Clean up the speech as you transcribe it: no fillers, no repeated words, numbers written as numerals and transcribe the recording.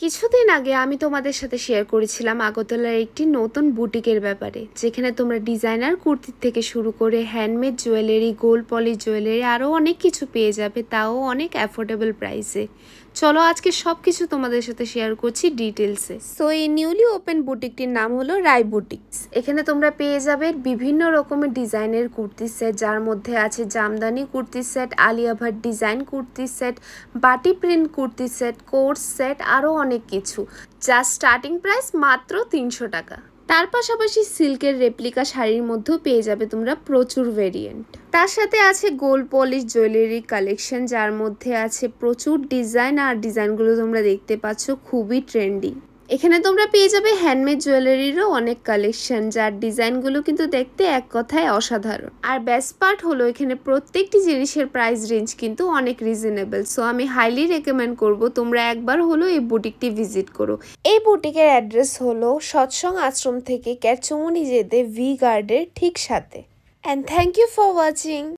কিছুদিন আগে আমি তোমাদের সাথে শেয়ার করেছিলাম আগরতলার একটি নতুন বুটিকের ব্যাপারে, যেখানে তোমরা ডিজাইনার কুর্তির থেকে শুরু করে handmade jewellery, gold polish jewellery আরও অনেক কিছু পেয়ে যাবে, তাও অনেক অ্যাফোর্ডেবল প্রাইসে। চলো আজকে সব কিছু তোমাদের সাথে শেয়ার করছি ডিটেলসে। সো এই নিউলি ওপেন বুটিকটির নাম হলো রায় বুটিক্স। এখানে তোমরা পেয়ে যাবে বিভিন্ন রকমের ডিজাইনের কুর্তি সেট, যার মধ্যে আছে Jamdani kurti set, Alia Bhatt design kurti set, বাটি প্রিন্ট কুর্তি সেট, কোর্স সেট, আরও অনেক কিছু, যা স্টার্টিং প্রাইস মাত্র 300 টাকা। তার পাশাপাশি সিল্কের রেপ্লিকা শাড়ির মধ্যেও পেয়ে যাবে তোমরা প্রচুর ভেরিয়েন্ট। তার সাথে আছে গোল্ড পলিশ জুয়েলারি কালেকশন, যার মধ্যে আছে প্রচুর ডিজাইন, আর ডিজাইনগুলো তোমরা দেখতে পাচ্ছ খুবই ট্রেন্ডি। এখানে তোমরা পেয়ে যাবে হ্যান্ডমেড জুয়েলারিরও অনেক কালেকশন, যার ডিজাইনগুলো কিন্তু দেখতে এক কথায় অসাধারণ। আর বেস্ট পার্ট হলো এখানে প্রত্যেকটি জিনিসের প্রাইস রেঞ্জ কিন্তু অনেক রিজনেবল। সো আমি হাইলি রেকমেন্ড করব তোমরা একবার হলো এই বুটিকটি ভিজিট করো। এই বুটিকের অ্যাড্রেস হলো সৎসং আশ্রম থেকে ক্যাটচুমনি যেতে ভি গার্ডের ঠিক সাথে। And thank you for watching.